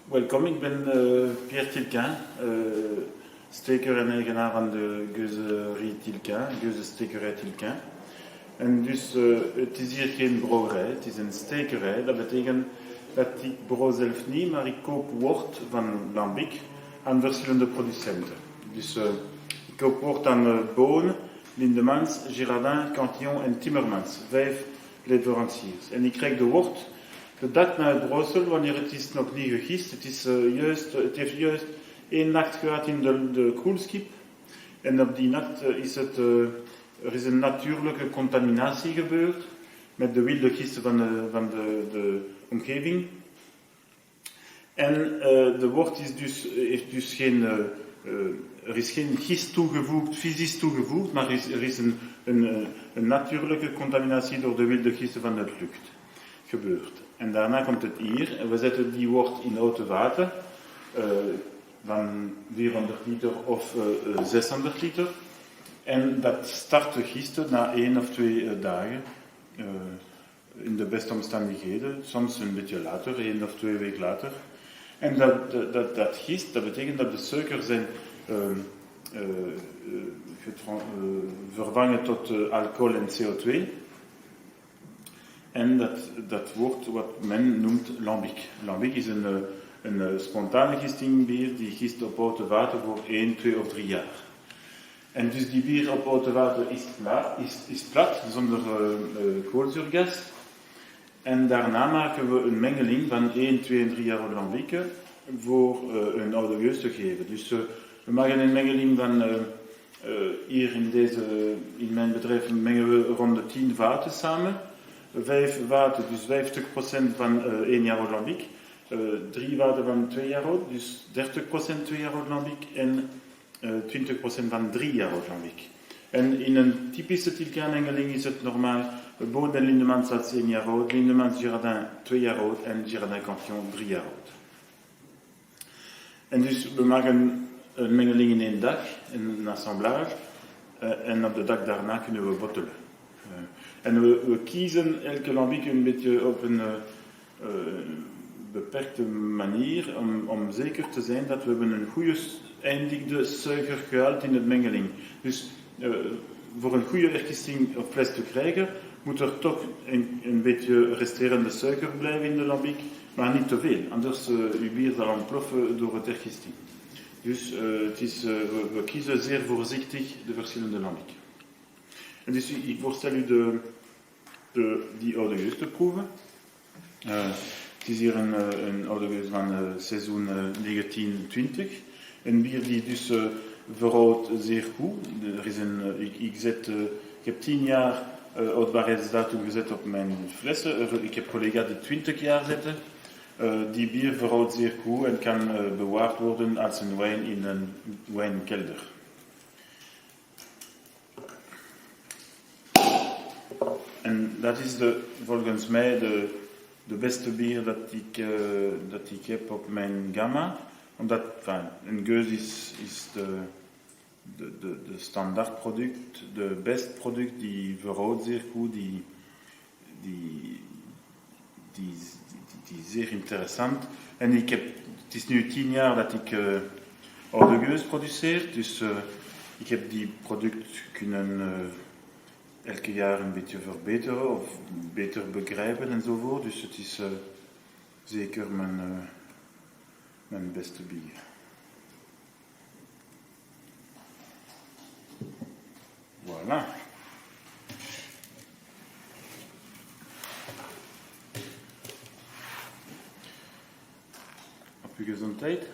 Welkom, ik ben Pierre Tilquin, steker en eigenaar van de Geuzerie Tilquin, Geuzenstekerij Tilquin. En dus het is hier geen brouwerij, het is een stekerij. Dat betekent dat ik brouw zelf niet, maar ik koop wort van Lambic aan verschillende producenten. Dus ik koop wort aan Boon, Lindemans, Girardin, Cantillon en Timmermans, 5 leveranciers. En ik krijg de wort de dag na het brouwsel, wanneer het is nog niet gegist. Het heeft juist 1 nacht gehad in de koelskip. En op die nacht er is een natuurlijke contaminatie gebeurd met de wilde gisten van de omgeving. En de wort heeft dus geen, er is geen gist toegevoegd, fysisch toegevoegd, maar er is een natuurlijke contaminatie door de wilde gisten van de lucht gebeurd. En daarna komt het hier, en we zetten die wort in houten water, van 400 liter of 600 liter. En dat start te gisten na 1 of 2 dagen, in de beste omstandigheden, soms een beetje later, 1 of 2 weken later. En dat gist, dat betekent dat de suikers zijn vervangen tot alcohol en CO2. En dat wordt wat men noemt lambic. Lambic is een spontane gistingbier die gist op houten water voor 1, 2 of 3 jaar. En dus die bier op houten water is plat, zonder koolzuurgas. En daarna maken we een mengeling van 1, 2 en 3 jaar lambic voor een oude geus te geven. Dus we maken een mengeling van, hier in mijn bedrijf mengen we rond de 10 vaten samen. 5 vaten, dus 50% van 1 jaar oud lambic. 3 vaten van 2 jaar oud, dus 30% 2 jaar oud lambic. En 20% van 3 jaar oud lambic. En in een typische Tilquin-mengeling is het normaal. Boon en Lindemans staat 1 jaar oud, Lindemans Girardin 2 jaar oud en Girardin Cantillon 3 jaar oud. En dus we maken een mengeling in 1 dag, een assemblage. En op de dag daarna kunnen we bottelen. En we kiezen elke lambic een beetje op een beperkte manier om zeker te zijn dat we een goede eindigde suikergehalte in het mengeling. Dus voor een goede vergisting op fles te krijgen, moet er toch een beetje resterende suiker blijven in de lambic, maar niet te veel. Anders uw bier zal ontploffen door het hergisting. Dus we kiezen zeer voorzichtig de verschillende lambic. En dus ik voorstel u die oude geus te proeven. Het is hier een oude geus van seizoen 1920. Een bier die dus verhoudt zeer goed. Ik heb 10 jaar houdbaarheidsdatum gezet op mijn flessen. Ik heb collega's die 20 jaar zetten. Die bier verhoudt zeer goed en kan bewaard worden als een wijn in een wijnkelder. En dat is volgens mij de beste bier dat ik heb op mijn gamma. Omdat een geus is de standaard product, de best product, die verhoudt zeer goed, die zeer interessant. En het is nu 10 jaar dat ik oude geus produceer, dus ik heb die product kunnen elke jaar een beetje verbeteren of beter begrijpen enzovoort. Dus het is zeker mijn beste bier. Voilà. Op uw gezondheid.